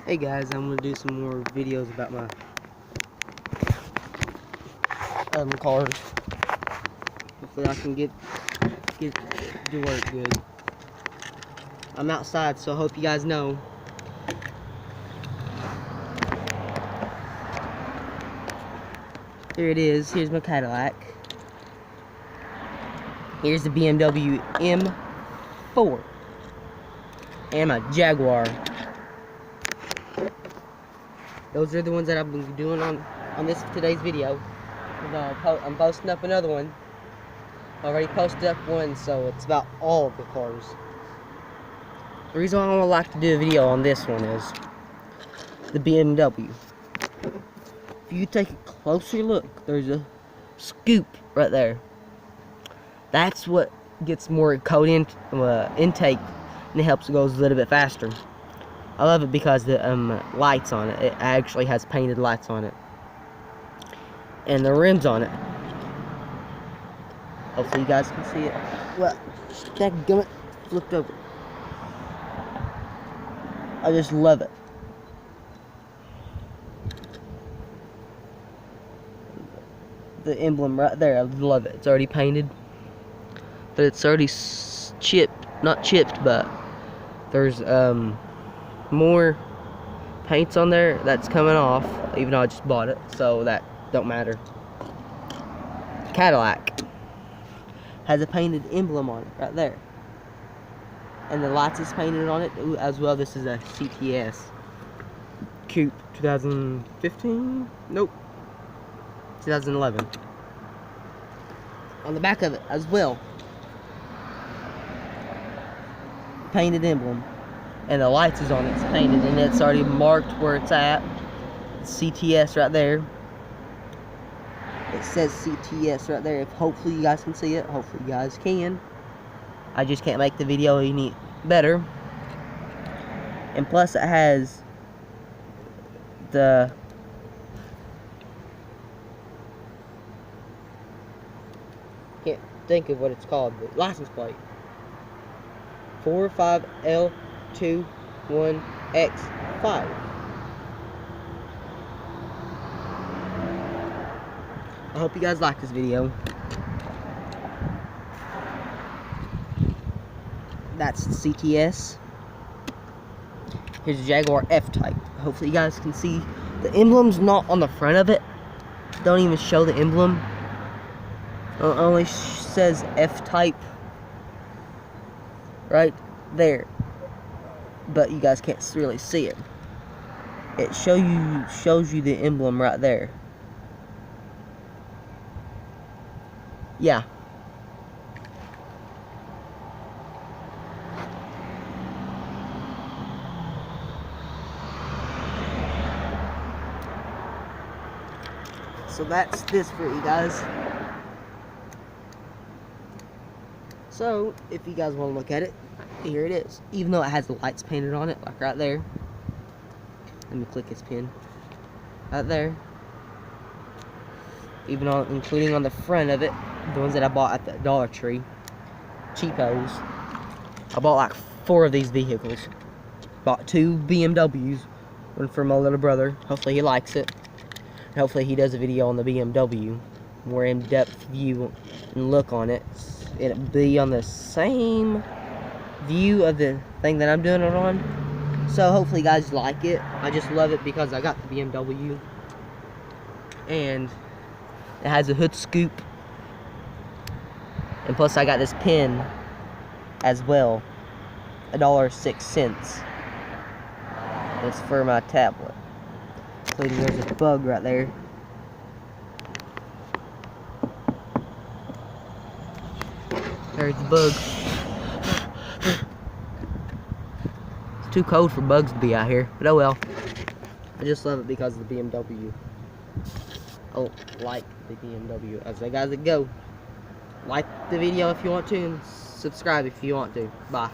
Hey guys, I'm gonna do some more videos about my cars. Hopefully I can get to work good. I'm outside, so I hope you guys know. Here it is. Here's my Cadillac. Here's the BMW M4 and my Jaguar. Those are the ones that I've been doing on today's video. I'm posting up another one. I already posted up one, so it's about all of the cars. The reason why I would like to do a video on this one is the BMW. If you take a closer look, there's a scoop right there. That's what gets more code intake, and it helps it go a little bit faster. I love it because the lights on it. It actually has painted lights on it, and the rims on it. Hopefully you guys can see it. Well, dadgummit, flipped over. I just love it. The emblem right there, I love it. It's already painted, but it's already chipped. Not chipped, but there's more paints on there that's coming off, even though I just bought it, so that don't matter. Cadillac has a painted emblem on it right there, and the lights is painted on it as well. This is a CTS Coupe 2015, nope, 2011. On the back of it as well, painted emblem, and the lights is on it. It's painted, and it's already marked where it's at. CTS right there. It says CTS right there. Hopefully you guys can see it. Hopefully you guys can. I just can't make the video any better. And plus it has the can't think of what it's called, but license plate. 45L21X5. I hope you guys like this video. That's the CTS. Here's the Jaguar F-Type. Hopefully you guys can see the emblem's not on the front of it. Don't even show the emblem. It only says F-Type right there, but you guys can't really see it. It shows you the emblem right there. Yeah. So that's this for you guys. So if you guys want to look at it, here it is. Even though it has the lights painted on it, like right there. Let me click its pin. Right there. Even on, including on the front of it, the ones that I bought at the Dollar Tree, cheapos. I bought like 4 of these vehicles. Bought 2 BMWs, one for my little brother. Hopefully he likes it. And hopefully he does a video on the BMW, more in-depth view and look on it. It'll be on the same view of the thing that I'm doing it on. So hopefully you guys like it. I just love it because I got the BMW, and it has a hood scoop, and plus I got this pin as well, $1.06. It's for my tablet. So there's a bug right there. There's the bug. It's too cold for bugs to be out here, but oh well. I just love it because of the BMW. Oh, like the BMW. As I guys go. Like the video if you want to, and subscribe if you want to. Bye.